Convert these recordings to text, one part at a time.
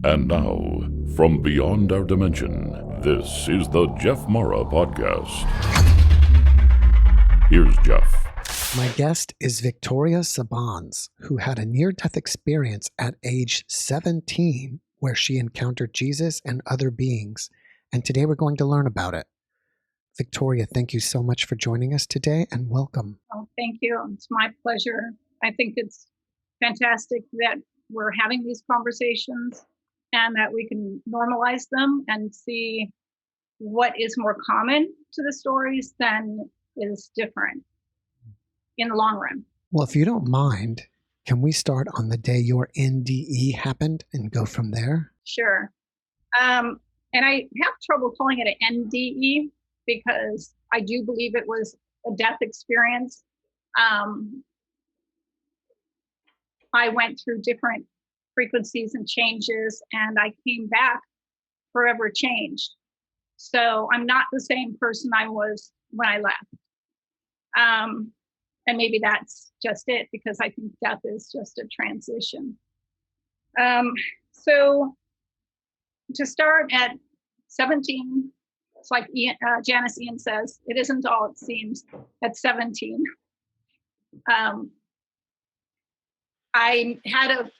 And now, from beyond our dimension, this is the JeffMara podcast. Here's Jeff. My guest is Victoria Sebanz, who had a near-death experience at age 17 where she encountered Jesus and other beings, and today we're going to learn about it. Victoria, thank you so much for joining us today, and welcome. Oh, thank you. It's my pleasure. I think it's fantastic that we're having these conversations and that we can normalize them and see what is more common to the stories than is different in the long run. Well, if you don't mind, can we start on the day your NDE happened and go from there? Sure. And I have trouble calling it an NDE because I do believe it was a death experience. I went through different frequencies and changes, and I came back forever changed. So I'm not the same person I was when I left. And maybe that's just it, because I think death is just a transition. So to start at 17, it's like Janice Ian says, it isn't all it seems at 17. I had a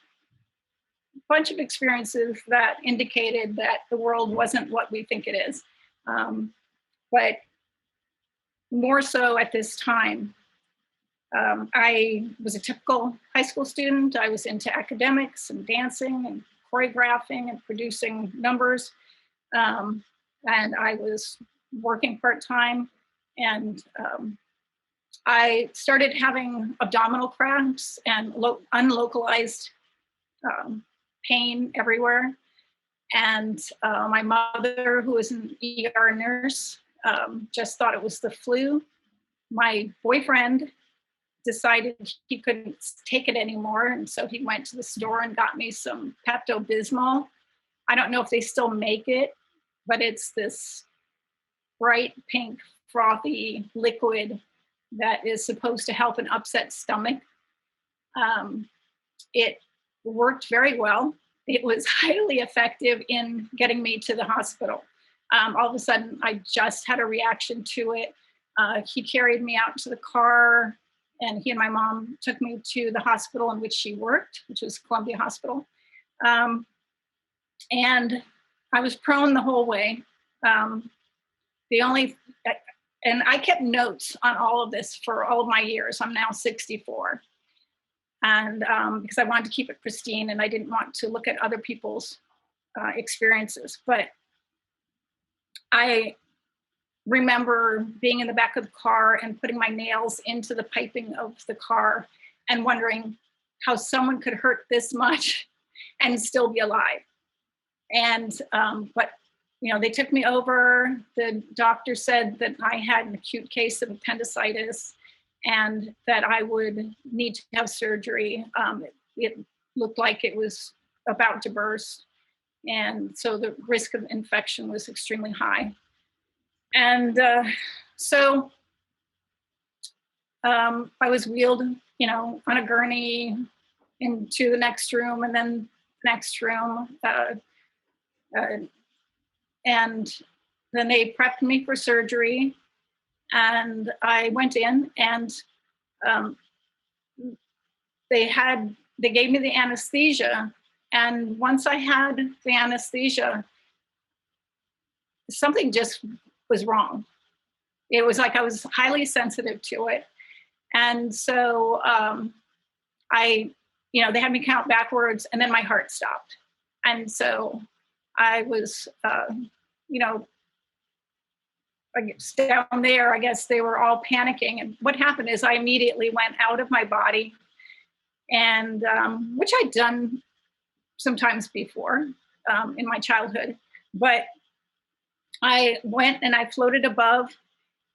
bunch of experiences that indicated that the world wasn't what we think it is. But more so at this time, I was a typical high school student. I was into academics and dancing and choreographing and producing numbers. And I was working part-time, and I started having abdominal cramps and unlocalized pain everywhere. And my mother, who was an ER nurse, just thought it was the flu. My boyfriend decided he couldn't take it anymore, and so he went to the store and got me some Pepto-Bismol. I don't know if they still make it, but it's this bright pink frothy liquid that is supposed to help an upset stomach. It worked very well. It was highly effective in getting me to the hospital. All of a sudden, I just had a reaction to it. He carried me out to the car, and he and my mom took me to the hospital in which she worked, which was Columbia Hospital. And I was prone the whole way. And I kept notes on all of this for all of my years. I'm now 64. And because I wanted to keep it pristine and I didn't want to look at other people's experiences. But I remember being in the back of the car and putting my nails into the piping of the car and wondering how someone could hurt this much and still be alive. And, but they took me over. The doctor said that I had an acute case of appendicitis and that I would need to have surgery. It looked like it was about to burst. And so the risk of infection was extremely high. And so I was wheeled, on a gurney into the next room and then next room. And then they prepped me for surgery, and I went in, and they gave me the anesthesia. And once I had the anesthesia, something just was wrong. It was like I was highly sensitive to it. And so they had me count backwards, and then my heart stopped. And so I was, I guess down there, I guess they were all panicking. And what happened is I immediately went out of my body, and which I'd done sometimes before in my childhood. But I went and I floated above,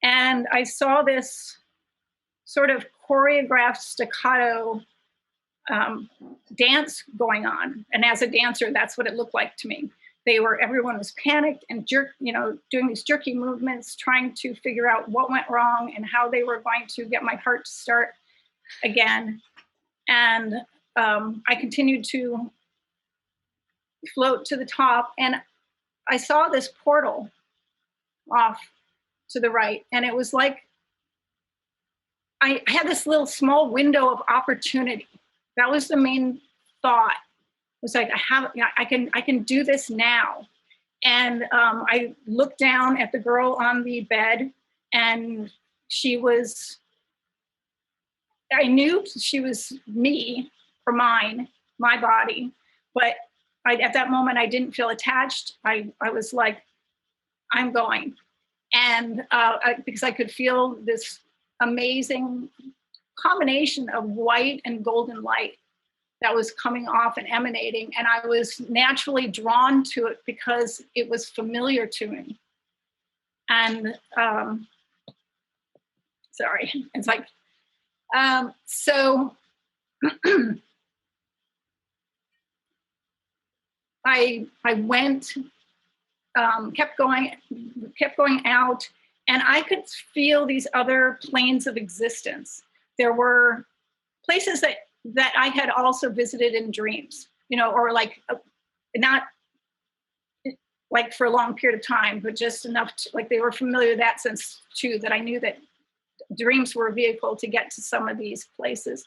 and I saw this sort of choreographed staccato dance going on. And as a dancer, that's what it looked like to me. Everyone was panicked and doing these jerky movements, trying to figure out what went wrong and how they were going to get my heart to start again. And I continued to float to the top, and I saw this portal off to the right, and it was like I had this little small window of opportunity. That was the main thought. It was like I can do this now. And I looked down at the girl on the bed, and I knew she was me, or my body, but at that moment I didn't feel attached. I was like, I'm going. And because I could feel this amazing combination of white and golden light that was coming off and emanating. And I was naturally drawn to it because it was familiar to me. And sorry, it's like, so I went, kept going out, and I could feel these other planes of existence. There were places that I had also visited in dreams, or like not like for a long period of time, but just enough to, like, they were familiar in that sense too, that I knew that dreams were a vehicle to get to some of these places.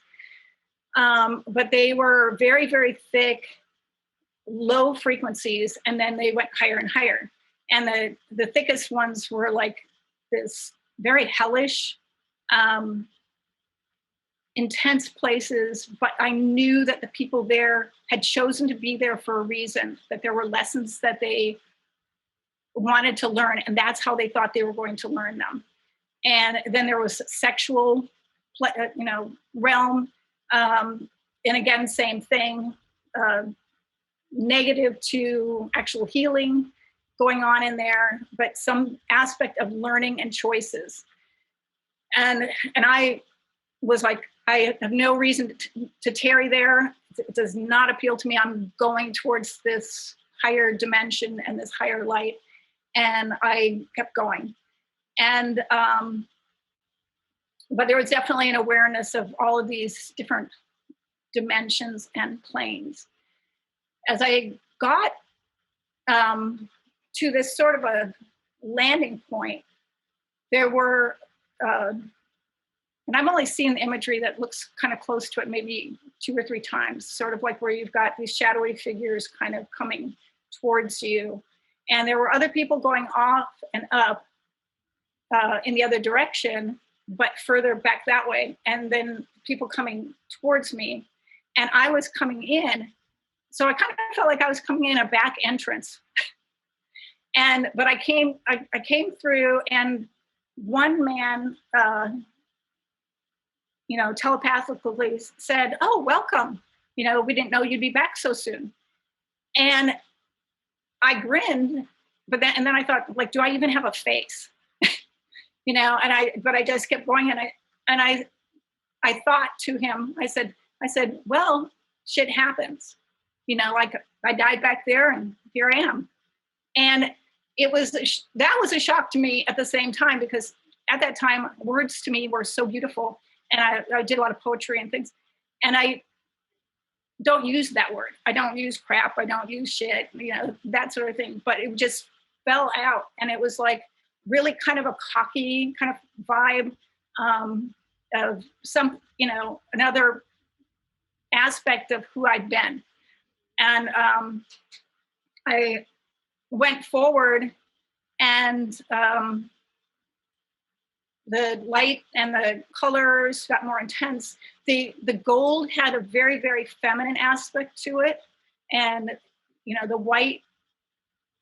But they were very, very thick, low frequencies, and then they went higher and higher. And the thickest ones were like this very hellish, intense places, but I knew that the people there had chosen to be there for a reason, that there were lessons that they wanted to learn, and that's how they thought they were going to learn them. And then there was sexual, realm, and again, same thing, negative to actual healing going on in there, but some aspect of learning and choices. And I was like, I have no reason to tarry there. It does not appeal to me. I'm going towards this higher dimension and this higher light. And I kept going. And, but there was definitely an awareness of all of these different dimensions and planes. As I got to this sort of a landing point, there were, and I've only seen the imagery that looks kind of close to it maybe 2 or 3 times, sort of like where you've got these shadowy figures kind of coming towards you. And there were other people going off and up in the other direction, but further back that way. And then people coming towards me. And I was coming in. So I kind of felt like I was coming in a back entrance. But I came through, and one man, telepathically said, "Oh, welcome. We didn't know you'd be back so soon." And I grinned, but then I thought, like, do I even have a face? But I just kept going, and I thought to him, I said, well, shit happens. Like, I died back there, and here I am. And that was a shock to me at the same time, because at that time, words to me were so beautiful. And I did a lot of poetry and things. And I don't use that word. I don't use crap. I don't use shit, that sort of thing. But it just fell out. And it was like really kind of a cocky kind of vibe of some, another aspect of who I'd been. And I went forward, and the light and the colors got more intense. The gold had a very, very feminine aspect to it. And, the white,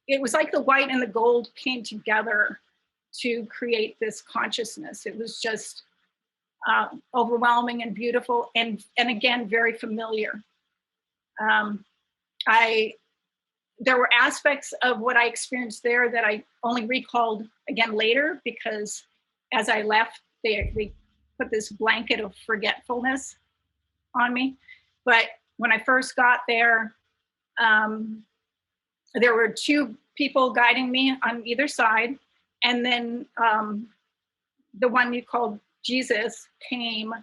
it was like the white and the gold came together to create this consciousness. It was just overwhelming and beautiful, and again, very familiar. There were aspects of what I experienced there that I only recalled again later, because as I left, they put this blanket of forgetfulness on me. But when I first got there, there were 2 people guiding me on either side. And then the one you called Jesus came,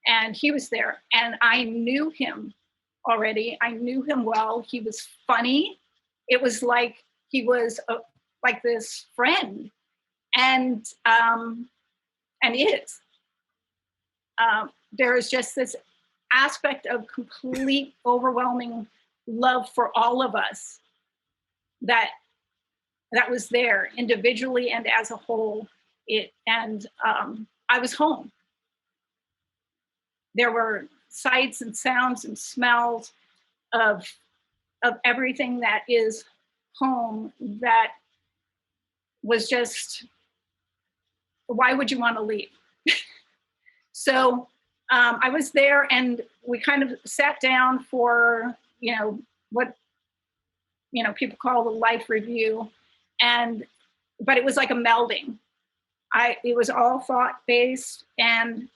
and he was there. And I knew him already. I knew him well. He was funny. It was like he was like this friend, and is. There is just this aspect of complete, overwhelming love for all of us that was there individually and as a whole. I was home. There were sights and sounds and smells of everything that is home that was just, why would you want to leave? So I was there, and we kind of sat down for, what, people call the life review. But it was like a melding. It was all thought-based, and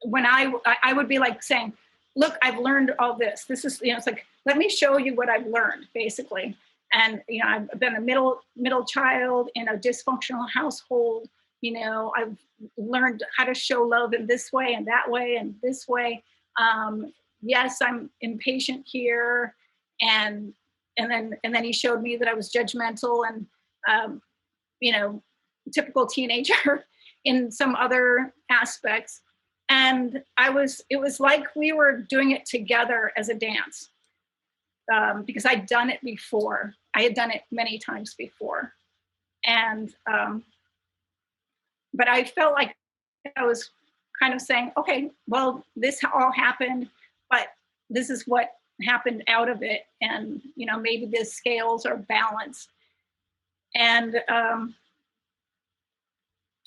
when I would be like saying, look, I've learned all this. This is, it's like, let me show you what I've learned, basically. And, I've been a middle child in a dysfunctional household. I've learned how to show love in this way and that way and this way. Yes, I'm impatient here. And then he showed me that I was judgmental and, typical teenager in some other aspects. And it was like we were doing it together as a dance, because I'd done it before. I had done it many times before. And, but I felt like I was kind of saying, okay, well, this all happened, but this is what happened out of it. And, maybe the scales are balanced. And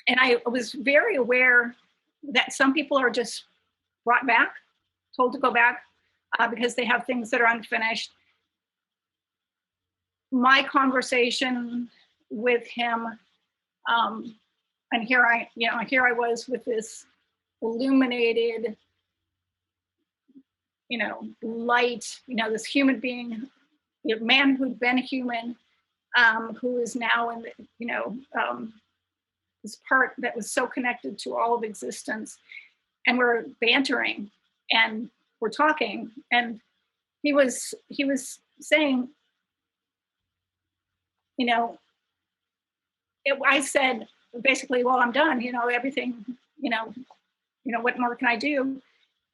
I was very aware that some people are just brought back, told to go back because they have things that are unfinished. My conversation with him, and here I was with this illuminated, light, this human being, man who'd been human, who is now in the, this part that was so connected to all of existence. And we're bantering and we're talking, and he was saying, I said basically, well, I'm done, everything, what more can I do?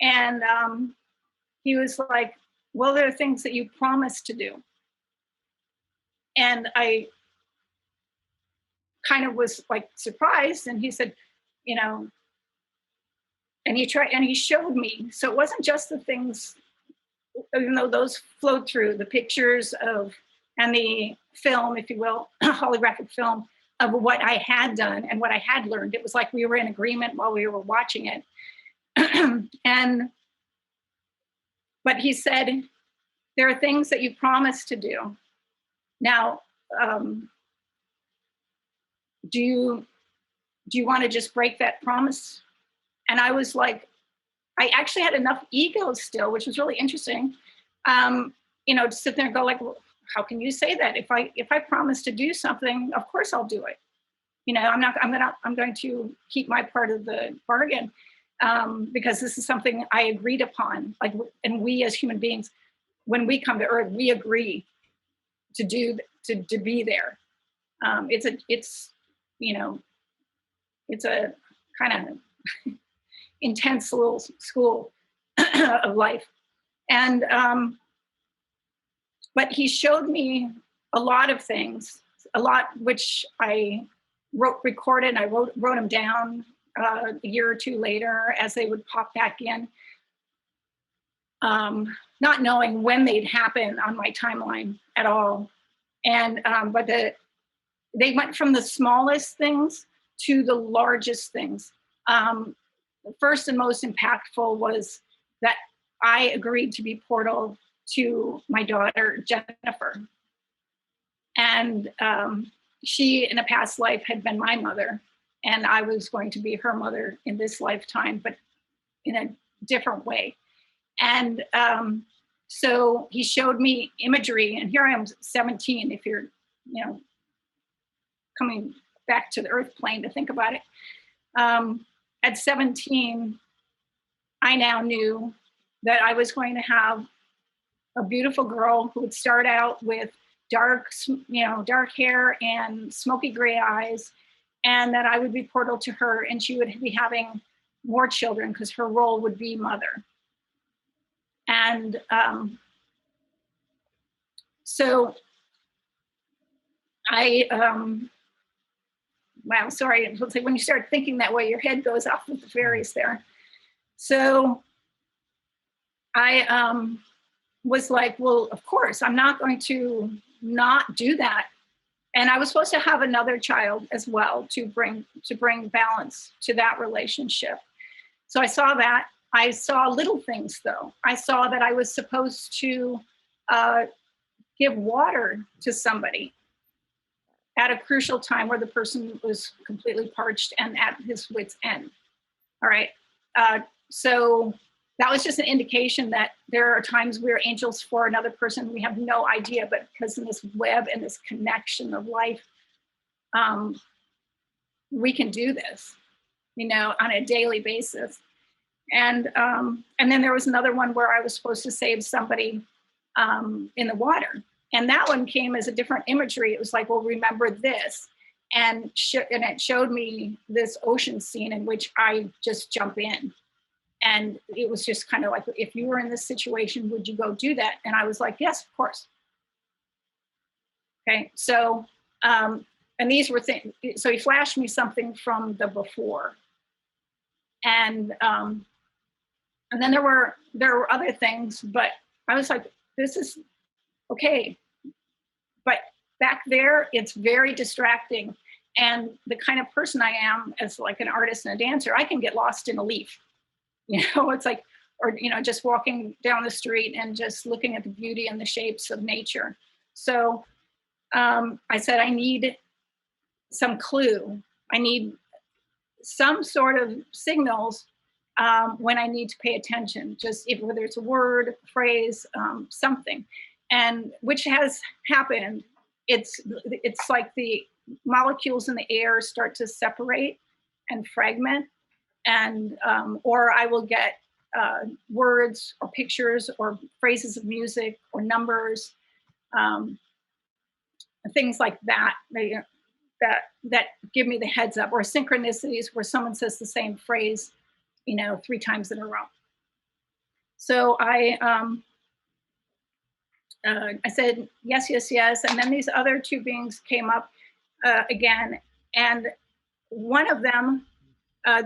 And he was like, well, there are things that you promised to do. And I kind of was like surprised, and he said, and he showed me. So it wasn't just the things, even though those flowed through the pictures and the film, if you will, holographic film of what I had done and what I had learned. It was like we were in agreement while we were watching it. But he said, there are things that you promised to do. Now, do you want to just break that promise? And I was like, I actually had enough ego still, which was really interesting, to sit there and go like, well, how can you say that? If I promise to do something, of course I'll do it. I'm going to keep my part of the bargain, because this is something I agreed upon. Like, and we as human beings, when we come to Earth, we agree to be there. It's a kind of intense little school of life. And, but he showed me a lot of things, which I recorded, and I wrote them down a year or two later as they would pop back in, not knowing when they'd happen on my timeline at all. And, but they went from the smallest things to the largest things. The first and most impactful was that I agreed to be portal to my daughter, Jennifer. And she, in a past life, had been my mother, and I was going to be her mother in this lifetime, but in a different way. And so he showed me imagery, and here I am, 17, if you're, coming back to the earth plane to think about it. At 17, I now knew that I was going to have a beautiful girl who would start out with dark hair and smoky gray eyes, and that I would be portal to her, and she would be having more children because her role would be mother. And so I, wow, sorry, it's like when you start thinking that way, your head goes off with the fairies there. So I was like, well, of course, I'm not going to not do that. And I was supposed to have another child as well to bring balance to that relationship. So I saw that. I saw little things, though. I saw that I was supposed to give water to somebody at a crucial time where the person was completely parched and at his wit's end. All right. So that was just an indication that there are times we're angels for another person. We have no idea, but because in this web and this connection of life, we can do this, on a daily basis. And then there was another one where I was supposed to save somebody in the water. And that one came as a different imagery. It was like, well, remember this. And it showed me this ocean scene in which I just jump in. And it was just kind of like, if you were in this situation, would you go do that? And I was like, yes, of course. Okay, so, and these were things, so he flashed me something from the before. And then there were other things, but I was like, this is okay. But back there, it's very distracting. And the kind of person I am as like an artist and a dancer, I can get lost in a leaf. It's like, or, just walking down the street and just looking at the beauty and the shapes of nature. So I said, I need some clue. I need some sort of signals when I need to pay attention, just whether it's a word, phrase, something. And which has happened. It's like the molecules in the air start to separate and fragment. And or I will get words or pictures or phrases of music or numbers, things like that, that give me the heads up, or synchronicities where someone says the same phrase, 3 times in a row. So I said yes, yes, yes, and then these other 2 beings came up again, and one of them.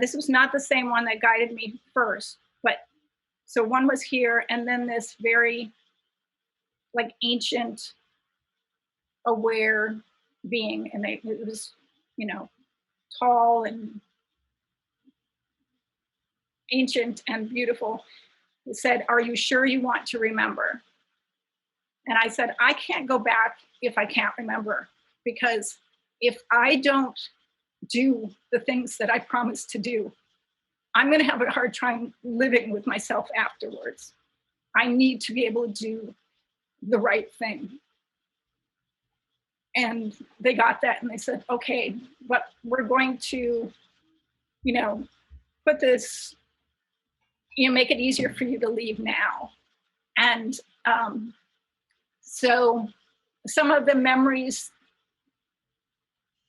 This was not the same one that guided me first, but so one was here, and then this very like ancient, aware being, and it was, tall and ancient and beautiful. It said, "Are you sure you want to remember?" And I said, I can't go back if I can't remember, because if I don't do the things that I promised to do, I'm going to have a hard time living with myself afterwards. I need to be able to do the right thing. And they got that, and they said, okay, but we're going to, put this, make it easier for you to leave now. And so some of the memories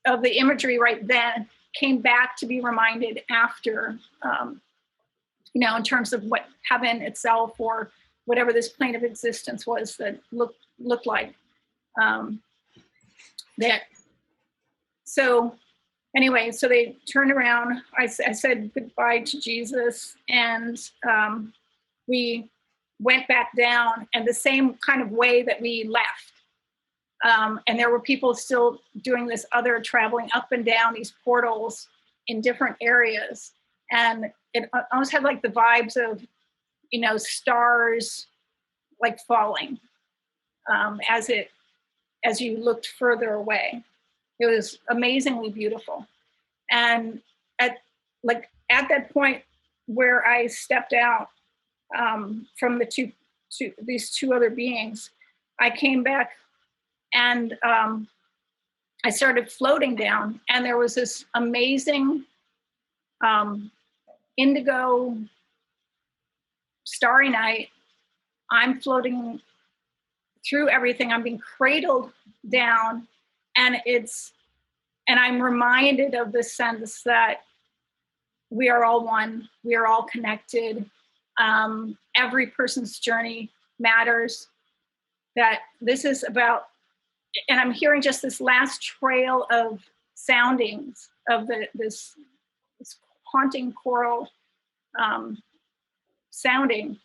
of the imagery right then came back to be reminded after, in terms of what heaven itself or whatever this plane of existence was that looked like. So anyway, so they turned around. I said goodbye to Jesus, and we went back down, and the same kind of way that we left. And there were people still doing this other traveling up and down these portals in different areas. And it almost had like the vibes of, stars like falling as you looked further away. It was amazingly beautiful. And at that point where I stepped out from these two other beings, I came back, and I started floating down, and there was this amazing indigo starry night. I'm floating through everything. I'm being cradled down, and I'm reminded of the sense that we are all one. We are all connected. Every person's journey matters. That this is about, and I'm hearing just this last trail of soundings of this haunting choral sounding,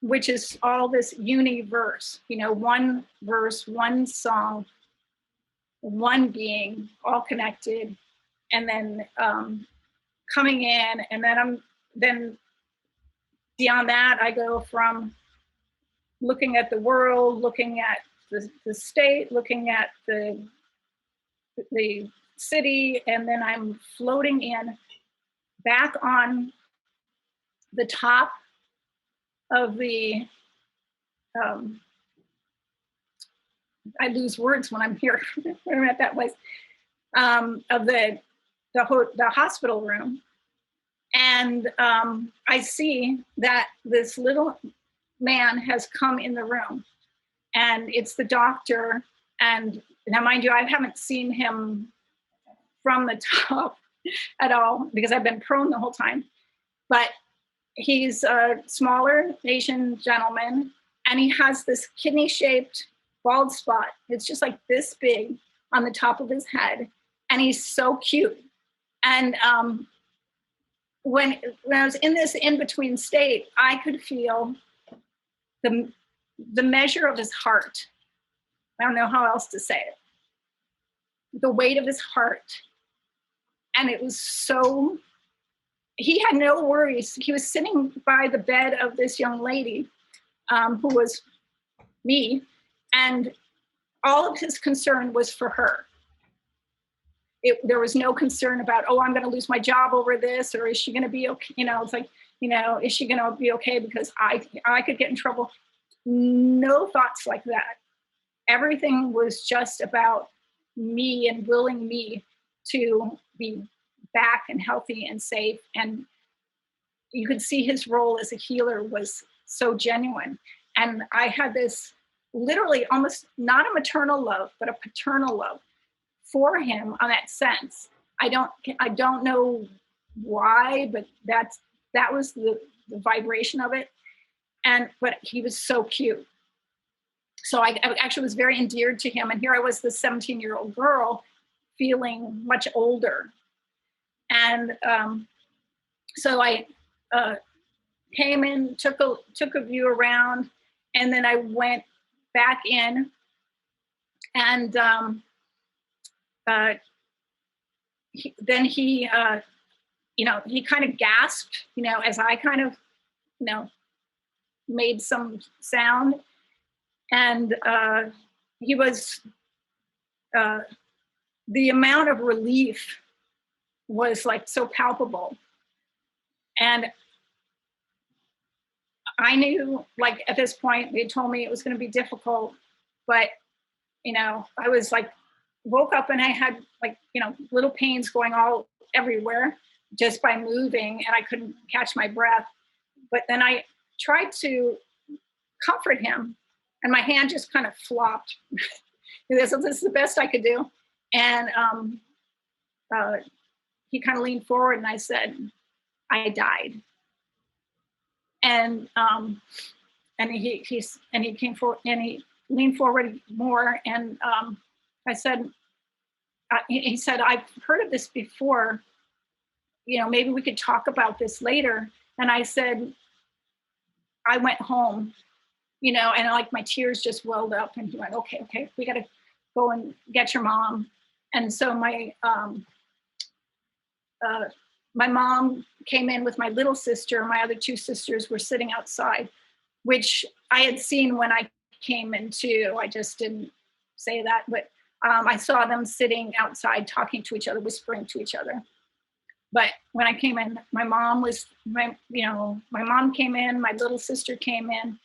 which is all this universe, one verse, one song, one being, all connected, and then coming in, and then beyond that, I go from looking at the world, looking at the state, looking at the city, and then I'm floating in back on the top of the I lose words when I'm here when I'm at that place, of the hospital room, and I see that this little man has come in the room, and it's the doctor. And now, mind you, I haven't seen him from the top at all because I've been prone the whole time, but he's a smaller Asian gentleman, and he has this kidney-shaped bald spot. It's just like this big on the top of his head, and he's so cute. And when I was in this in-between state, I could feel the measure of his heart. I don't know how else to say it. The weight of his heart. And it was so, he had no worries. He was sitting by the bed of this young lady who was me, and all of his concern was for her. There was no concern about, I'm going to lose my job over this, or is she going to be okay? It's like, is she going to be okay because I could get in trouble? No thoughts like that. Everything was just about me and willing me to be back and healthy and safe. And you could see his role as a healer was so genuine. And I had this literally almost not a maternal love, but a paternal love for him on that sense. I don't know why, but that was the vibration of it. But he was so cute. So I actually was very endeared to him. And here I was, this 17-year-old girl, feeling much older. And so I came in, took a view around, and then I went back in, and then he kind of gasped, as I kind of, made some sound. And he was, the amount of relief was like so palpable. And I knew, like, at this point, they told me it was going to be difficult, but, I was like, woke up and I had like, little pains going all everywhere just by moving, and I couldn't catch my breath. But then I tried to comfort him, and my hand just kind of flopped. This is the best I could do. And he kind of leaned forward, and I said, I died. And he came forward, and he leaned forward more, and I said, he said, I've heard of this before. Maybe we could talk about this later. And I said, I went home, and like my tears just welled up, and he went, okay, we got to go and get your mom. And so my mom came in with my little sister. My other two sisters were sitting outside, which I had seen when I came in too. I just didn't say that, but I saw them sitting outside talking to each other, whispering to each other. But when I came in, my mom came in, my little sister came in,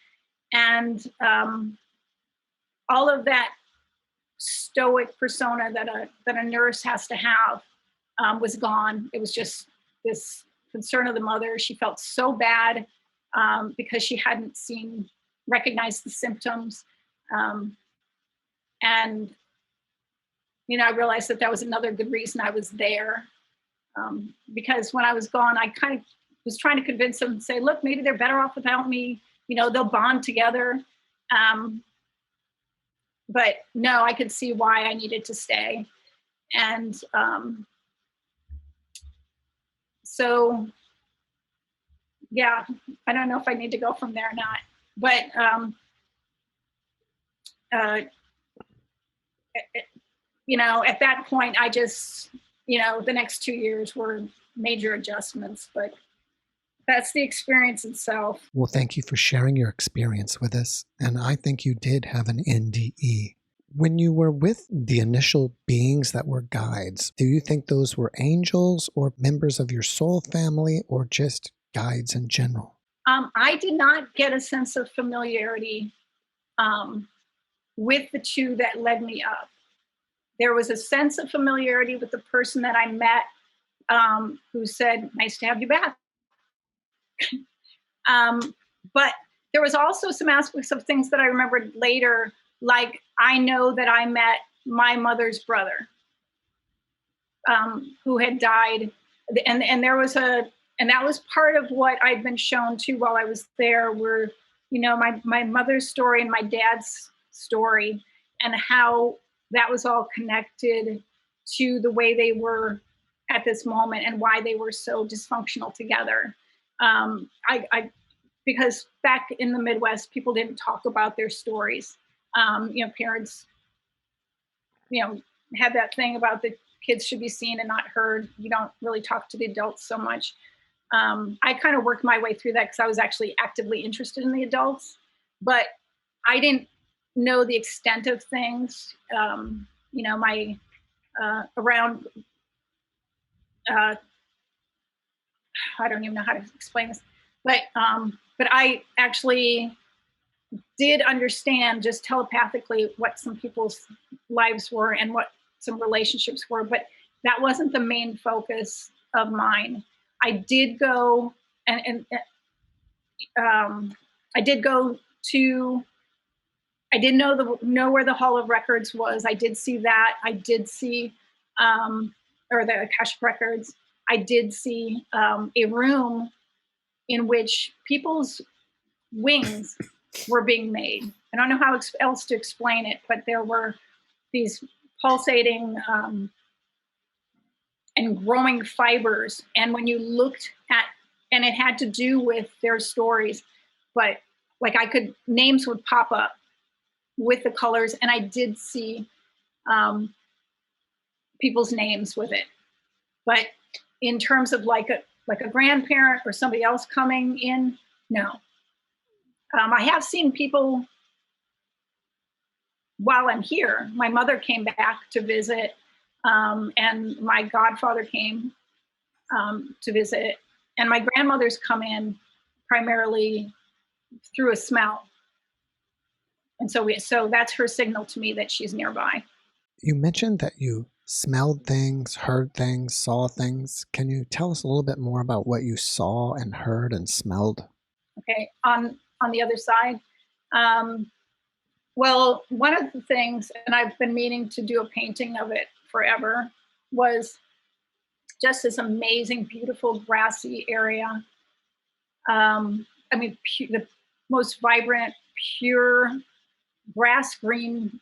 and all of that stoic persona that a nurse has to have was gone. It was just this concern of the mother. She felt so bad because she hadn't recognized the symptoms. And, I realized that was another good reason I was there. Because when I was gone, I kind of was trying to convince them and say, look, maybe they're better off without me. They'll bond together. But no, I could see why I needed to stay. And so, yeah, I don't know if I need to go from there or not. But at that point, I just, the next 2 years were major adjustments, but that's the experience itself. Well, thank you for sharing your experience with us. And I think you did have an NDE. When you were with the initial beings that were guides, do you think those were angels or members of your soul family or just guides in general? I did not get a sense of familiarity with the two that led me up. There was a sense of familiarity with the person that I met who said, nice to have you back. But there was also some aspects of things that I remembered later, like I know that I met my mother's brother who had died. And there was and that was part of what I'd been shown too while I was there were, my mother's story and my dad's story and how that was all connected to the way they were at this moment and why they were so dysfunctional together. Because back in the Midwest, people didn't talk about their stories. Parents, had that thing about the kids should be seen and not heard. You don't really talk to the adults so much. I kind of worked my way through that because I was actually actively interested in the adults, but I didn't know the extent of things. My around, I don't even know how to explain this, but I actually did understand just telepathically what some people's lives were and what some relationships were, but that wasn't the main focus of mine. I did go and I did go to, I did know where the Hall of Records was. I did see that. I did see, or the Akashic Records. I did see a room in which people's wings were being made. I don't know how else to explain it, but there were these pulsating and growing fibers. And when you looked at, and it had to do with their stories, but like names would pop up with the colors, and I did see people's names with it. But in terms of like a grandparent or somebody else coming in, no. I have seen people while I'm here. My mother came back to visit, and my godfather came to visit, and my grandmother's come in primarily through a smell. And so that's her signal to me that she's nearby. You mentioned that you smelled things, heard things, saw things. Can you tell us a little bit more about what you saw and heard and smelled? Okay, on the other side. Well, one of the things, and I've been meaning to do a painting of it forever, was just this amazing, beautiful grassy area. The most vibrant, pure grass green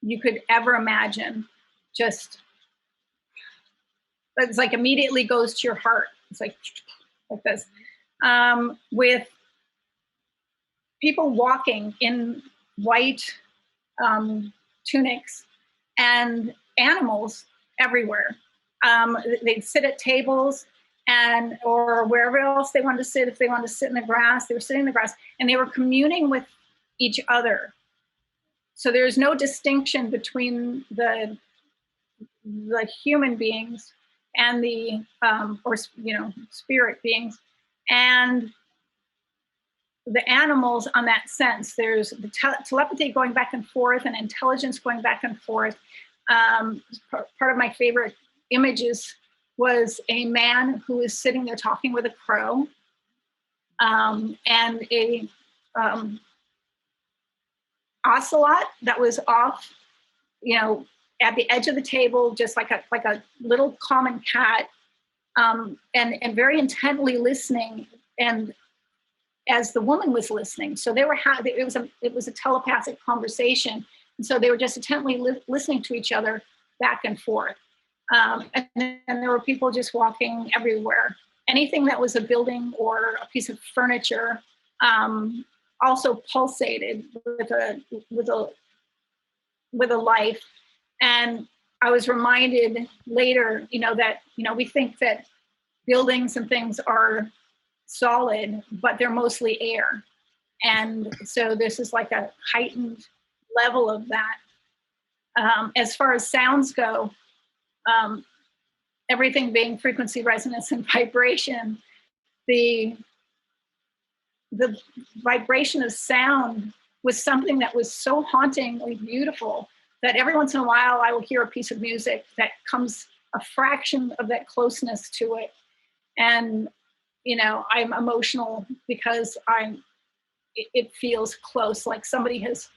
you could ever imagine. Just, it's like immediately goes to your heart. It's like this. With people walking in white tunics and animals everywhere. They'd sit at tables or wherever else they wanted to sit. If they wanted to sit in the grass, they were sitting in the grass, and they were communing with each other. So there's no distinction between the human beings and the spirit beings and the animals on that sense. There's the telepathy going back and forth and intelligence going back and forth. Part of my favorite images was a man who is sitting there talking with a crow. and a ocelot that was off, at the edge of the table, just like a little common cat, and very intently listening, and as the woman was listening. So they were it was a telepathic conversation, and so they were just intently listening to each other back and forth. And then there were people just walking everywhere. Anything that was a building or a piece of furniture also pulsated with a life. And I was reminded later, that we think that buildings and things are solid, but they're mostly air. And so this is like a heightened level of that. As far as sounds go, everything being frequency, resonance, and vibration, the vibration of sound was something that was so hauntingly beautiful that every once in a while I will hear a piece of music that comes a fraction of that closeness to it. And, I'm emotional because it feels close, like somebody has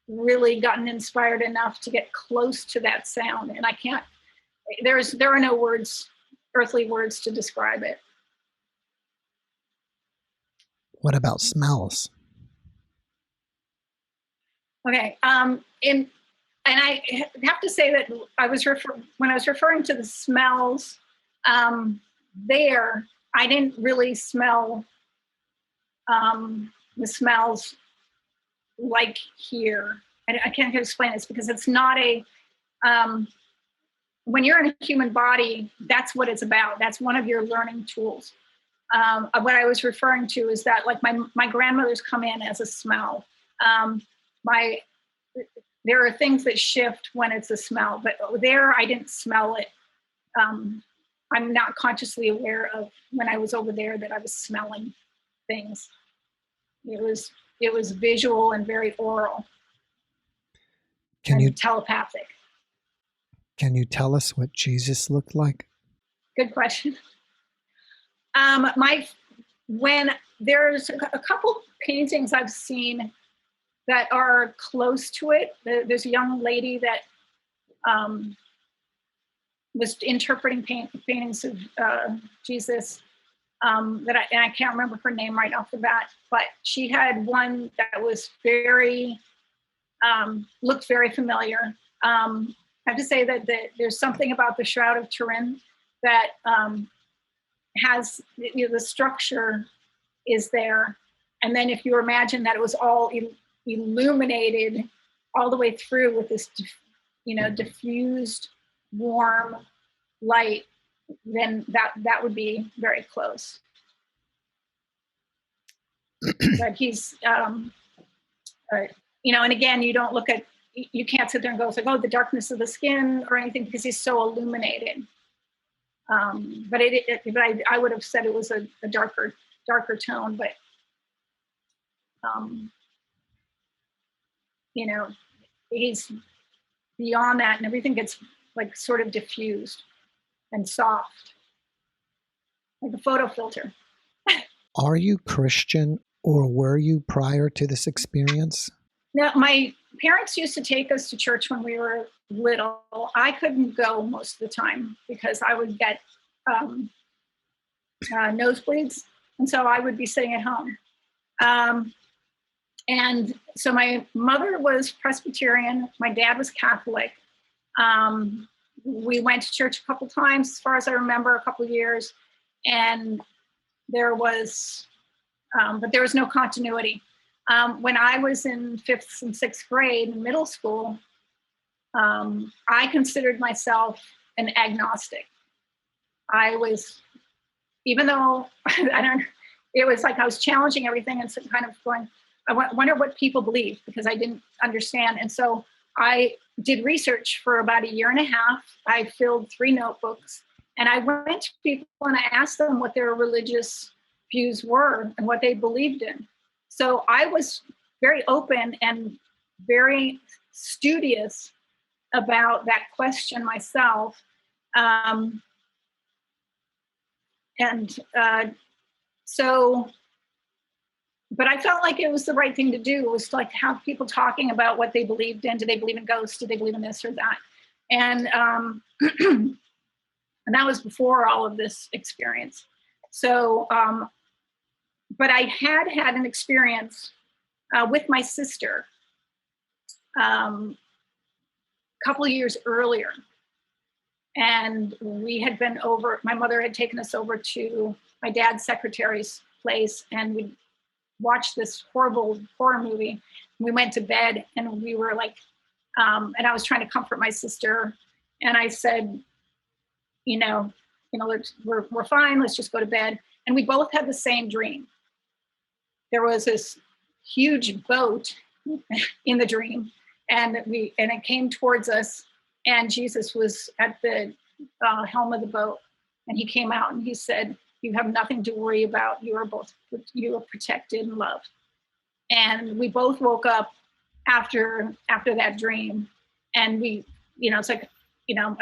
really gotten inspired enough to get close to that sound. And I can't, there are no words, earthly words to describe it. What about smells? Okay. And I have to say that when I was referring to the smells there, I didn't really smell the smells like here. I can't explain this because it's not when you're in a human body, that's what it's about. That's one of your learning tools. What I was referring to is that, like, my grandmother's come in as a smell. There are things that shift when it's a smell, but there I didn't smell it. I'm not consciously aware of when I was over there that I was smelling things. It was visual and very oral and telepathic. Can you tell us what Jesus looked like? Good question. When there's a couple paintings I've seen that are close to it. There's a young lady that was interpreting paintings of Jesus and I can't remember her name right off the bat, but she had one that was looked very familiar. I have to say that there's something about the Shroud of Turin that has, the structure is there. And then if you imagine that it was all illuminated all the way through with this, diffused, warm light, then that would be very close. But he's, and again, you don't look at, you can't sit there and go, it's like, oh, the darkness of the skin or anything, because he's so illuminated. But I would have said it was a darker tone, but he's beyond that, and everything gets like sort of diffused and soft, like a photo filter. Are you Christian, or were you prior to this experience? Now, my parents used to take us to church when we were little. I couldn't go most of the time because I would get nosebleeds, and so I would be sitting at home. And so my mother was Presbyterian, my dad was Catholic. We went to church a couple times, as far as I remember, a couple years, and there was no continuity. When I was in 5th and 6th grade in middle school, I considered myself an agnostic. I was, even though it was like I was challenging everything and so kind of going, I wonder what people believe, because I didn't understand. And so I did research for about 1.5 years. I filled 3 notebooks, and I went to people and I asked them what their religious views were and what they believed in. So I was very open and very studious about that question myself. So but I felt like it was the right thing to do. It was like to have people talking about what they believed in. Do they believe in ghosts? Do they believe in this or that? And and that was before all of this experience. So, but I had an experience with my sister a couple of years earlier. And we had been over, my mother had taken us over to my dad's secretary's place, and we watched this horrible horror movie. We went to bed, and we were like, and I was trying to comfort my sister. And I said, we're fine. Let's just go to bed. And we both had the same dream. There was this huge boat in the dream, and it came towards us, and Jesus was at the helm of the boat, and he came out and he said, "You have nothing to worry about. You are protected and loved." And we both woke up after that dream, and it's like,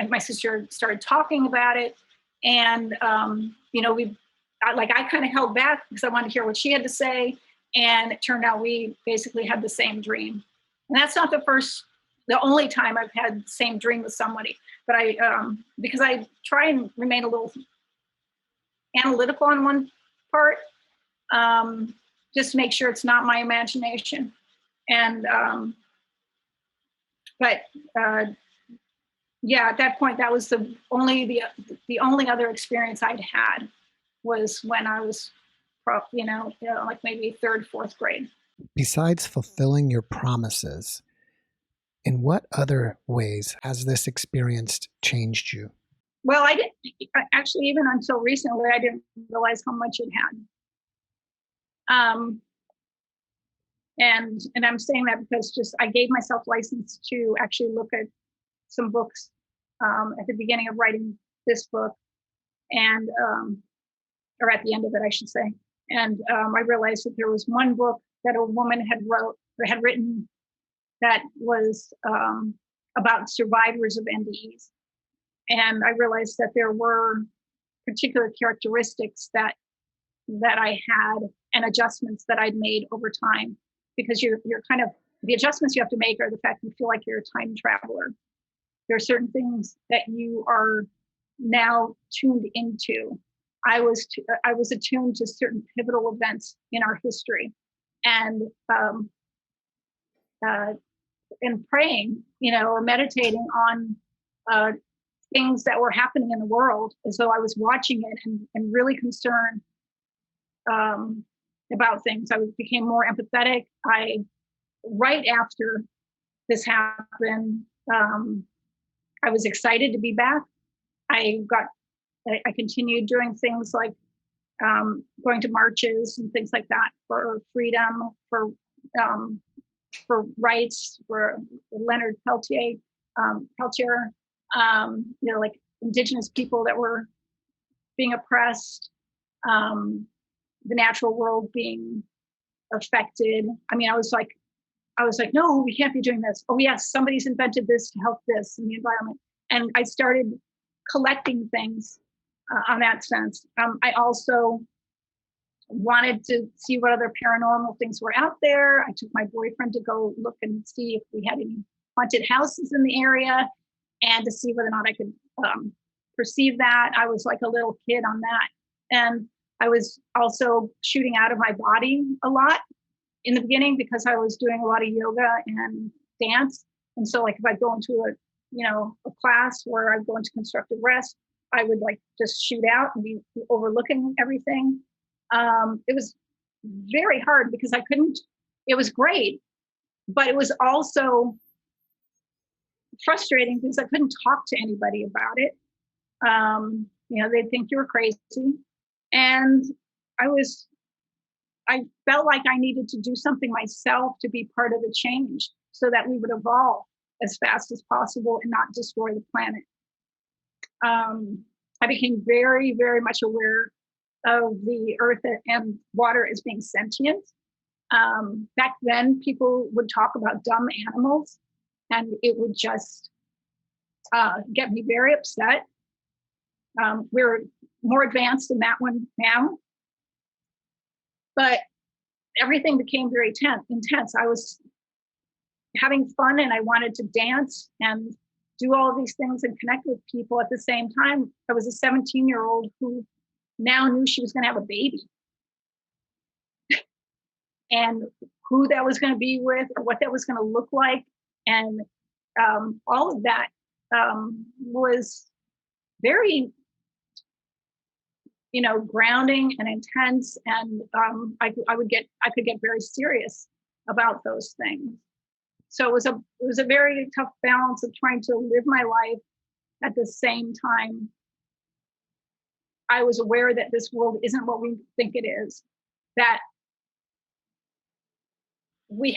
my sister started talking about it, and I kind of held back because I wanted to hear what she had to say. And it turned out we basically had the same dream. And that's not the only time I've had the same dream with somebody, but because I try and remain a little analytical on one part, just to make sure it's not my imagination. And, at that point, that was the only other experience I'd had was when I was, like maybe third, fourth grade. Besides fulfilling your promises, in what other ways has this experience changed you? Well, I didn't actually, even until recently, I didn't realize how much it had. And I'm saying that because I gave myself license to actually look at some books at the beginning of writing this book, and or at the end of it, I should say. And I realized that there was one book that a woman had written that was about survivors of NDEs. And I realized that there were particular characteristics that I had and adjustments that I'd made over time, because you're kind of, the adjustments you have to make are the fact you feel like you're a time traveler. There are certain things that you are now tuned into. I was attuned to certain pivotal events in our history, and praying, or meditating on things that were happening in the world as though I was watching it, and really concerned about things. I became more empathetic. Right after this happened, I was excited to be back. I continued doing things like going to marches and things like that for freedom, for rights, for Leonard Peltier, like indigenous people that were being oppressed, the natural world being affected. I mean, I was like, no, we can't be doing this. Oh yes, somebody's invented this to help this in the environment. And I started collecting things on that sense. I also wanted to see what other paranormal things were out there. I took my boyfriend to go look and see if we had any haunted houses in the area, and to see whether or not I could perceive that. I was like a little kid on that. And I was also shooting out of my body a lot in the beginning, because I was doing a lot of yoga and dance. And so like if I go into a class where I go into constructive rest, I would like just shoot out and be overlooking everything. It was very hard because I couldn't, it was great, but it was also frustrating because I couldn't talk to anybody about it. They'd think you were crazy. And I felt like I needed to do something myself to be part of the change so that we would evolve as fast as possible and not destroy the planet. I became very, very much aware of the earth and water as being sentient. Back then, people would talk about dumb animals, and it would just get me very upset. We're more advanced in that one now. But everything became very intense. I was having fun and I wanted to dance and do all of these things and connect with people. At the same time, I was a 17-year-old who now knew she was going to have a baby, and who that was going to be with or what that was going to look like. And all of that was very, grounding and intense. And I could get very serious about those things. So it was a very tough balance of trying to live my life at the same time. I was aware that this world isn't what we think it is, that we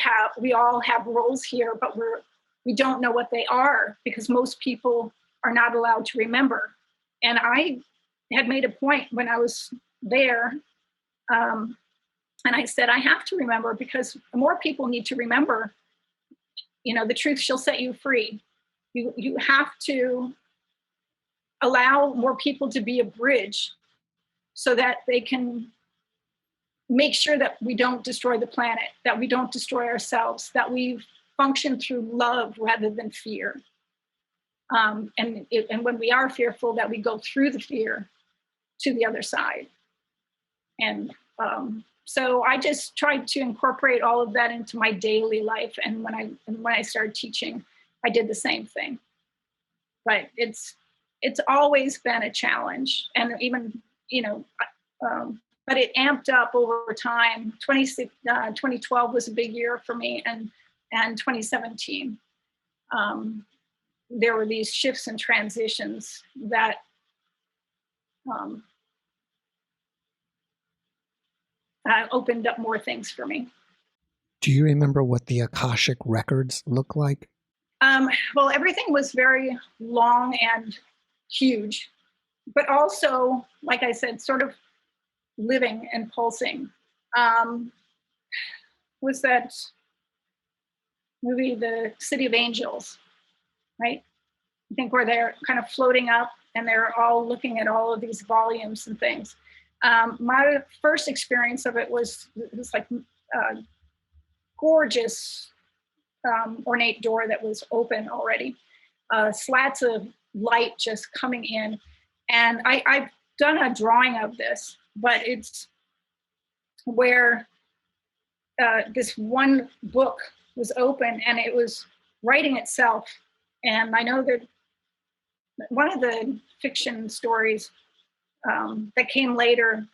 all have roles here, but we don't know what they are because most people are not allowed to remember. And I had made a point when I was there, and I said, I have to remember because more people need to remember, the truth shall set you free. You have to allow more people to be a bridge so that they can make sure that we don't destroy the planet, that we don't destroy ourselves, that we function through love rather than fear. And when we are fearful, that we go through the fear to the other side. And so I just tried to incorporate all of that into my daily life. And when I started teaching, I did the same thing. But it's always been a challenge, and even but it amped up over time. 2012 was a big year for me, and 2017. There were these shifts and transitions that opened up more things for me. Do you remember what the Akashic records look like? Well, everything was very long and huge, but also, like I said, sort of living and pulsing. Was that movie, The City of Angels, right? I think where they're kind of floating up and they're all looking at all of these volumes and things. My first experience of it was like gorgeous ornate door that was open already, slats of light just coming in. And I've done a drawing of this, but it's where this one book was open and it was writing itself. And I know that one of the fiction stories that came later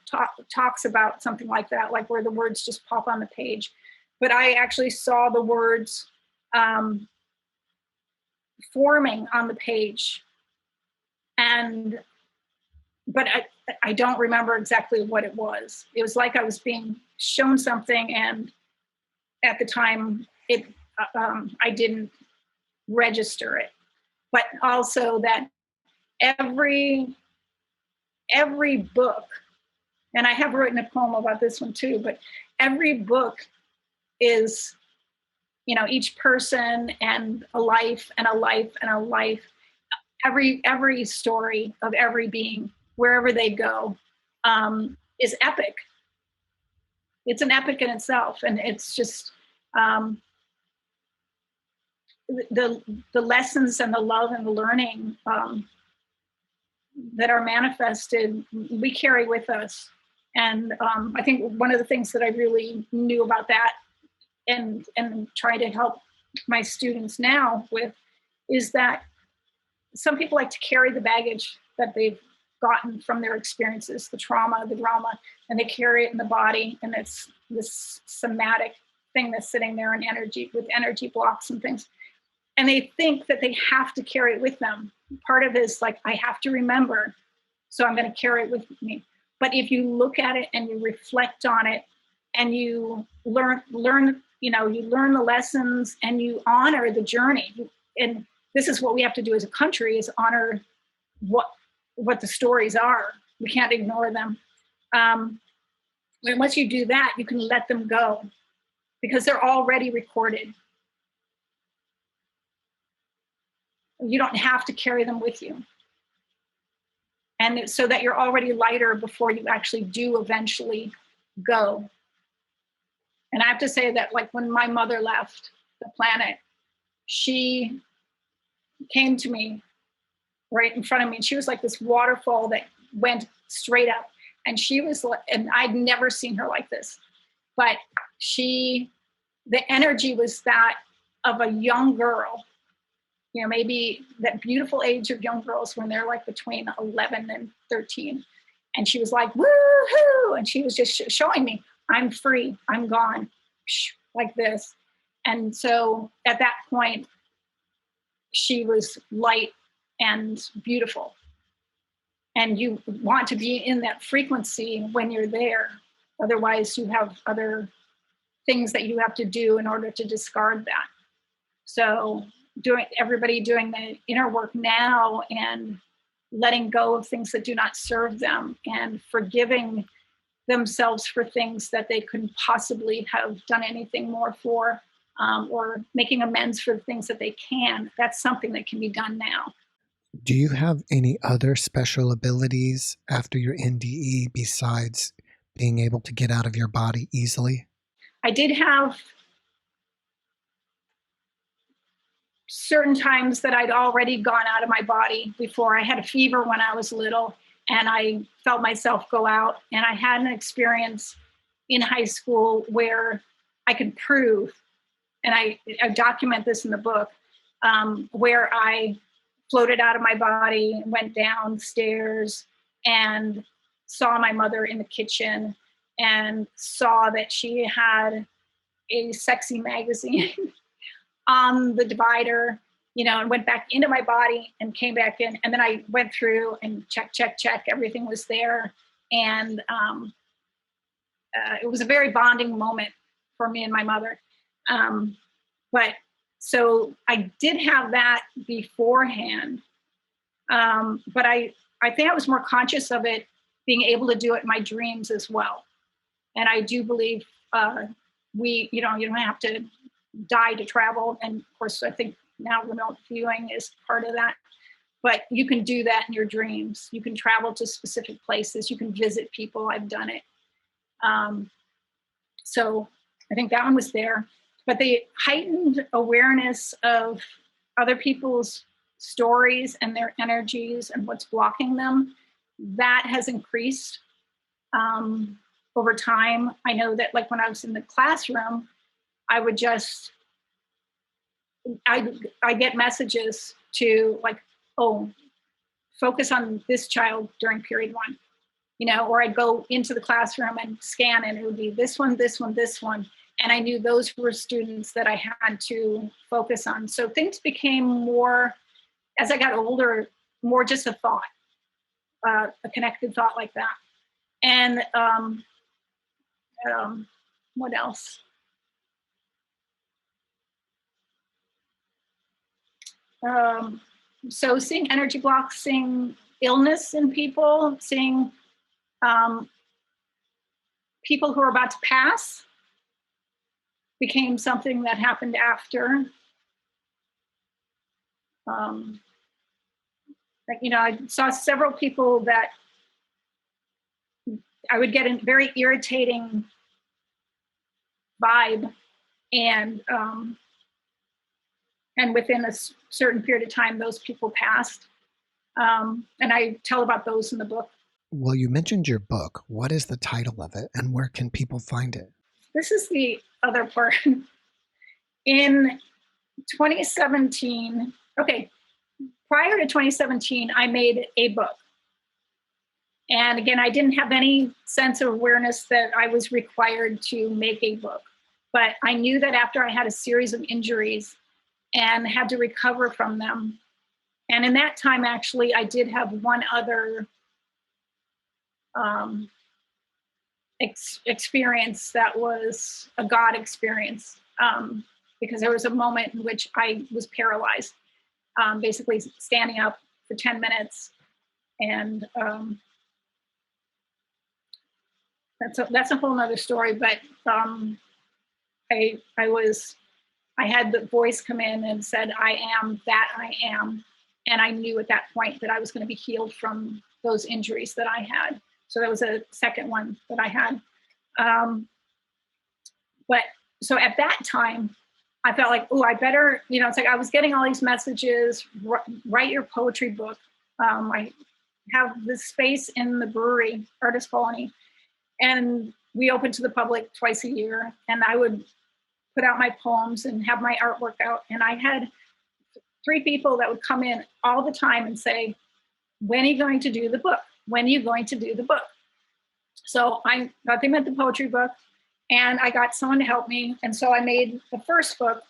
talks about something like that, like where the words just pop on the page. But I actually saw the words forming on the page, but I don't remember exactly what it was. It was like I was being shown something, and at the time I didn't register it. But also that every book, and I have written a poem about this one too, but every book is, each person and a life and a life and a life. Every story of every being, wherever they go, is epic. It's an epic in itself, and it's just the lessons and the love and the learning that are manifested, we carry with us. And I think one of the things that I really knew about that and try to help my students now with is that some people like to carry the baggage that they've gotten from their experiences, the trauma, the drama, and they carry it in the body. And it's this somatic thing that's sitting there in energy with energy blocks and things. And they think that they have to carry it with them. Part of it is like, I have to remember, so I'm going to carry it with me. But if you look at it and you reflect on it and you learn, you learn the lessons and you honor the journey. And this is what we have to do as a country, is honor what the stories are. We can't ignore them. And once you do that, you can let them go because they're already recorded. You don't have to carry them with you. And so that you're already lighter before you actually do eventually go. And I have to say that, like, when my mother left the planet, she came to me right in front of me, and she was like this waterfall that went straight up. And she was like, and I'd never seen her like this, but the energy was that of a young girl, you know, maybe that beautiful age of young girls when they're like between 11 and 13. And she was like, woo-hoo! And she was just showing me, I'm free, I'm gone, like this. And so at that point, she was light and beautiful. And you want to be in that frequency when you're there. Otherwise, you have other things that you have to do in order to discard that. So everybody doing the inner work now and letting go of things that do not serve them and forgiving themselves for things that they couldn't possibly have done anything more for, or making amends for the things that they can. That's something that can be done now. Do you have any other special abilities after your NDE besides being able to get out of your body easily? I did have certain times that I'd already gone out of my body before. I had a fever when I was little, and I felt myself go out. And I had an experience in high school where I could prove, and I document this in the book, where I floated out of my body, went downstairs, and saw my mother in the kitchen, and saw that she had a sexy magazine on the divider, you know, and went back into my body and came back in. And then I went through and check, everything was there. And it was a very bonding moment for me and my mother. But so I did have that beforehand. But I think I was more conscious of it, being able to do it in my dreams as well. And I do believe you don't have to die to travel. And of course, I think now remote viewing is part of that. But you can do that in your dreams. You can travel to specific places. You can visit people. I've done it. So I think that one was there. But the heightened awareness of other people's stories and their energies and what's blocking them, that has increased over time. I know that, like, when I was in the classroom, I would just, I get messages to, like, oh, focus on this child during period 1, you know, or I'd go into the classroom and scan, and it would be this one, this one, this one. And I knew those were students that I had to focus on. So things became more, as I got older, more just a thought, a connected thought like that. And what else? So seeing energy blocks, seeing illness in people, seeing people who are about to pass became something that happened after. You know, I saw several people that I would get a very irritating vibe, and within a certain period of time, those people passed. And I tell about those in the book. Well, you mentioned your book. What is the title of it, and where can people find it? This is the other part. In 2017, prior to 2017, I made a book. And again, I didn't have any sense of awareness that I was required to make a book. But I knew that after I had a series of injuries and had to recover from them, and in that time, actually, I did have one other experience that was a God experience, because there was a moment in which I was paralyzed, basically standing up for 10 minutes. And that's a whole nother story. But I had the voice come in and said, I am that I am. And I knew at that point that I was going to be healed from those injuries that I had. So that was a second one that I had. But so at that time, I felt like, oh, I better, it's like I was getting all these messages, write your poetry book. I have this space in the brewery, Artist Colony, and we open to the public twice a year. And I would put out my poems and have my artwork out. And I had 3 people that would come in all the time and say, when are you going to do the book? When are you going to do the book? So I got them at the poetry book, and I got someone to help me. And so I made the first book,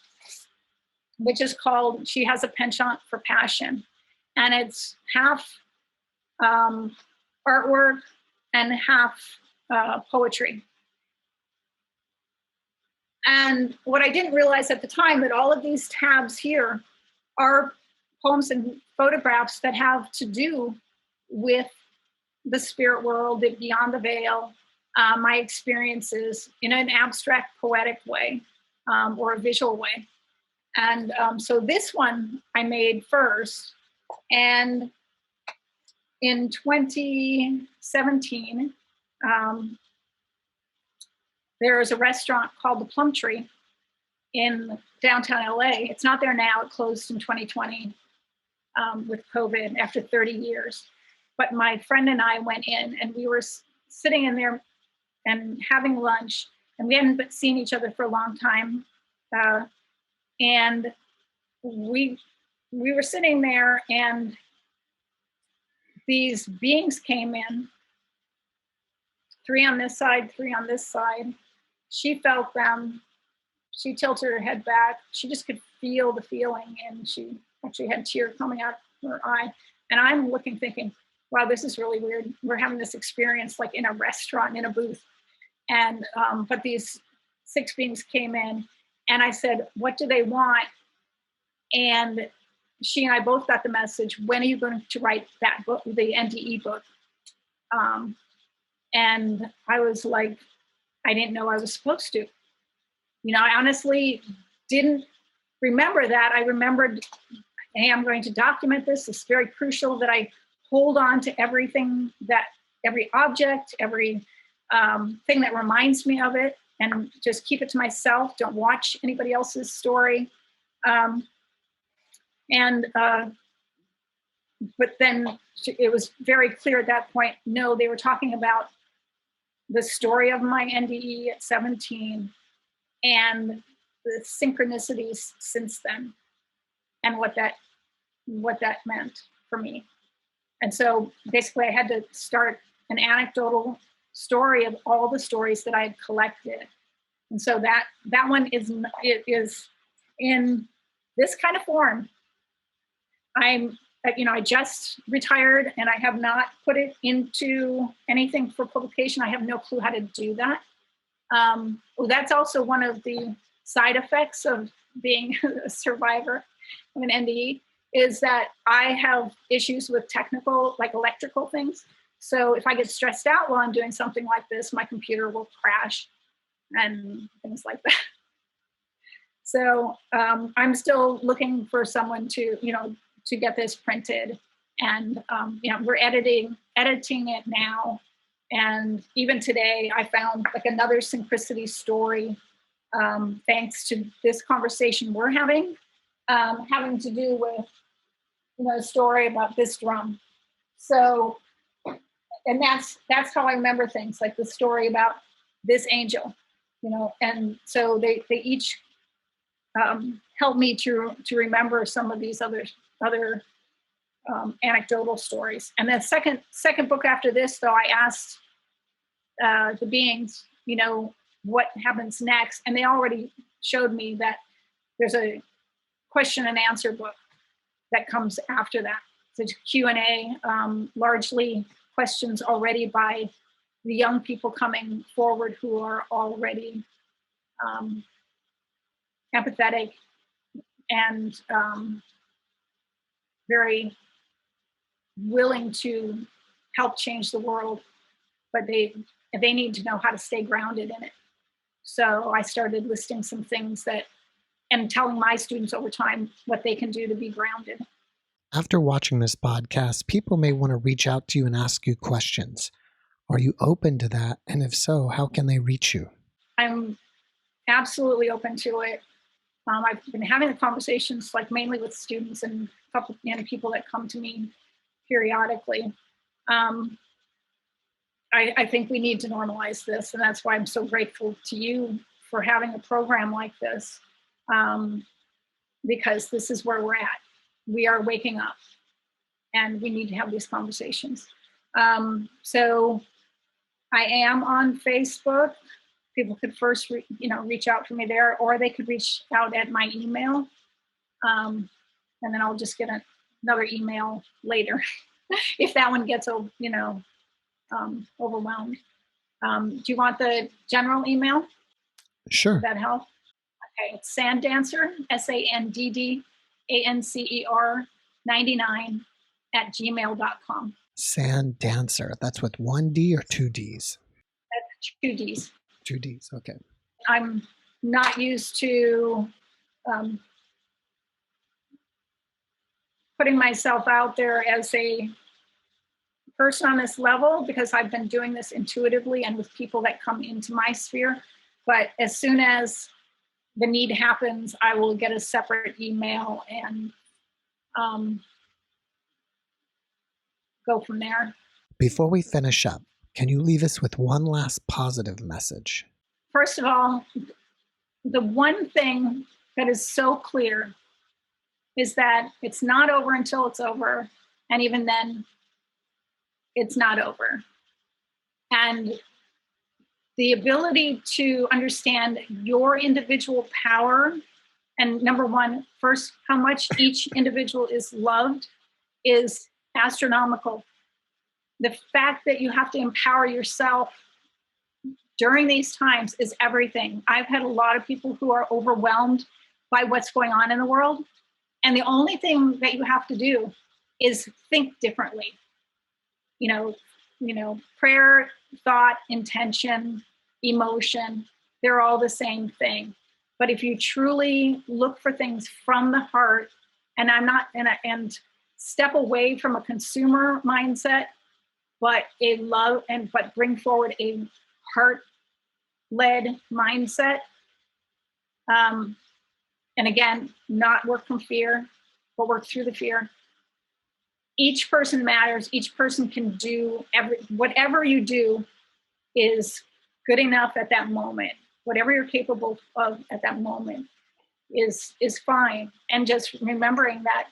which is called She Has a Penchant for Passion. And it's half artwork and half poetry. And what I didn't realize at the time, that all of these tabs here are poems and photographs that have to do with the spirit world, the beyond the veil, my experiences in an abstract, poetic way, or a visual way. And so this one I made first. And in 2017, there is a restaurant called the Plum Tree in downtown LA. It's not there now. It closed in 2020 with COVID after 30 years. But my friend and I went in, and we were sitting in there and having lunch, and we hadn't seen each other for a long time. And we were sitting there, and these beings came in, 3 on this side, 3 on this side. She felt them. She tilted her head back. She just could feel the feeling, and she actually had tears coming out of her eye. And I'm looking, thinking, wow, this is really weird. We're having this experience like in a restaurant, in a booth. And, but these 6 beings came in, and I said, what do they want? And she and I both got the message, when are you going to write that book, the NDE book? And I was like, I didn't know I was supposed to. I honestly didn't remember that. I remembered, hey, I'm going to document this. It's very crucial that I hold on to everything, every object, every thing that reminds me of it, and just keep it to myself. Don't watch anybody else's story. But then it was very clear at that point, no, they were talking about the story of my NDE at 17 and the synchronicities since then, and what that meant for me. And so basically I had to start an anecdotal story of all the stories that I had collected. And so that one is in this kind of form. I just retired, and I have not put it into anything for publication. I have no clue how to do that. That's also one of the side effects of being a survivor of an NDE, is that I have issues with technical, like electrical things. So if I get stressed out while I'm doing something like this, my computer will crash and things like that. So I'm still looking for someone to get this printed. And we're editing it now. And even today I found like another synchronicity story, thanks to this conversation we're having to do with, a story about this drum. So, and that's how I remember things, like the story about this angel, and so they each help me to remember some of these other anecdotal stories. And the second book after this, though, I asked the beings, what happens next, and they already showed me that there's a question and answer book that comes after that. So it's Q&A, largely questions already by the young people coming forward who are already empathetic and very willing to help change the world, but they need to know how to stay grounded in it. So I started listing some things and telling my students over time what they can do to be grounded. After watching this podcast, people may want to reach out to you and ask you questions. Are you open to that? And if so, how can they reach you? I'm absolutely open to it. I've been having the conversations, like mainly with students and a couple people that come to me periodically. I think we need to normalize this, and that's why I'm so grateful to you for having a program like this, because this is where we're at. We are waking up, and we need to have these conversations. So I am on Facebook. People could first, reach out for me there, or they could reach out at my email, and then I'll just get another email later if that one gets, overwhelmed. Do you want the general email? Sure. Does that help? Okay, it's Sanddancer, SANDDANCER 99 at gmail.com. Sanddancer. That's with one D or two Ds? That's two Ds. Two Ds, okay. I'm not used to putting myself out there as a person on this level, because I've been doing this intuitively and with people that come into my sphere. But as soon as the need happens, I will get a separate email and go from there. Before we finish up, can you leave us with one last positive message? First of all, the one thing that is so clear is that it's not over until it's over. And even then, it's not over. And the ability to understand your individual power, and number one, first, how much each individual is loved, is astronomical. The fact that you have to empower yourself during these times is everything. I've had a lot of people who are overwhelmed by what's going on in the world. And the only thing that you have to do is think differently. Prayer, thought, intention, emotion, they're all the same thing. But if you truly look for things from the heart, and and step away from a consumer mindset, but but bring forward a heart-led mindset. And again, not work from fear, but work through the fear. Each person matters. Each person can do whatever you do is good enough at that moment. Whatever you're capable of at that moment is fine. And just remembering that,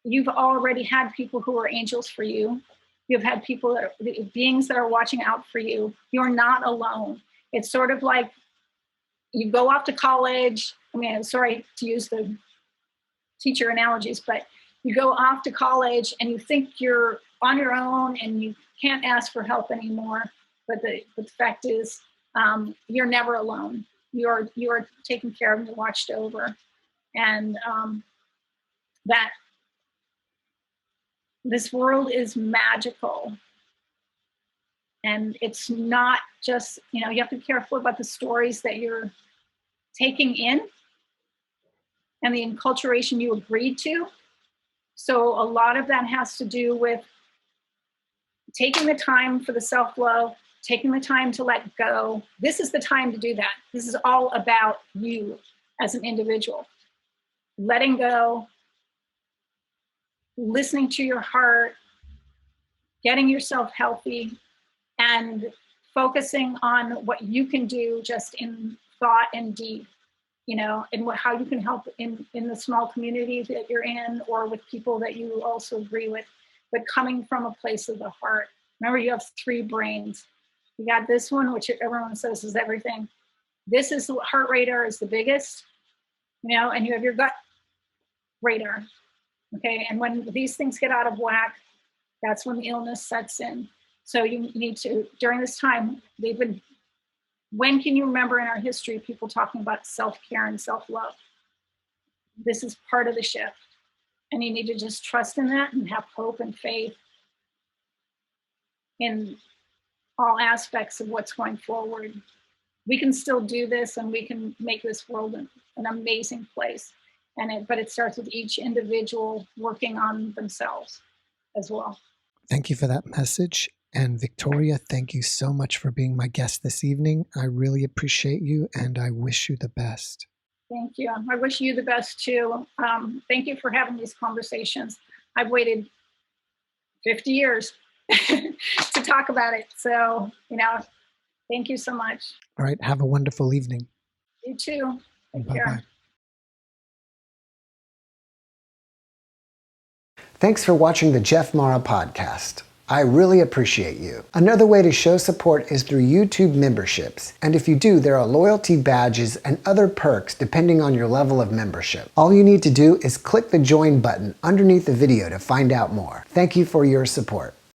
you've already had people who are angels for you. You've had beings that are watching out for you. You're not alone. It's sort of like you go off to college. Sorry to use the teacher analogies, but you go off to college and you think you're on your own and you can't ask for help anymore. But the fact is, you're never alone. You're taken care of and you're watched over. And that this world is magical. And it's not just, you have to be careful about the stories that you're taking in and the enculturation you agreed to. So a lot of that has to do with taking the time for the self-love, taking the time to let go. This is the time to do that. This is all about you as an individual. Letting go, listening to your heart, getting yourself healthy, and focusing on what you can do just in thought and deed, and how you can help in the small community that you're in, or with people that you also agree with, but coming from a place of the heart. Remember, you have three brains. You got this one, which everyone says is everything. This is the heart radar is the biggest, and you have your gut radar. Okay. And when these things get out of whack, that's when the illness sets in. So you need to, during this time, when can you remember in our history people talking about self-care and self-love? This is part of the shift. And you need to just trust in that and have hope and faith in all aspects of what's going forward. We can still do this, and we can make this world an amazing place. But it starts with each individual working on themselves as well. Thank you for that message. And Victoria, thank you so much for being my guest this evening. I really appreciate you, and I wish you the best. Thank you. I wish you the best too. Thank you for having these conversations. I've waited 50 years to talk about it. So, thank you so much. All right. Have a wonderful evening. You too. Take Bye-bye. care. Thanks for watching the JeffMara podcast. I really appreciate you. Another way to show support is through YouTube memberships. And if you do, there are loyalty badges and other perks depending on your level of membership. All you need to do is click the join button underneath the video to find out more. Thank you for your support.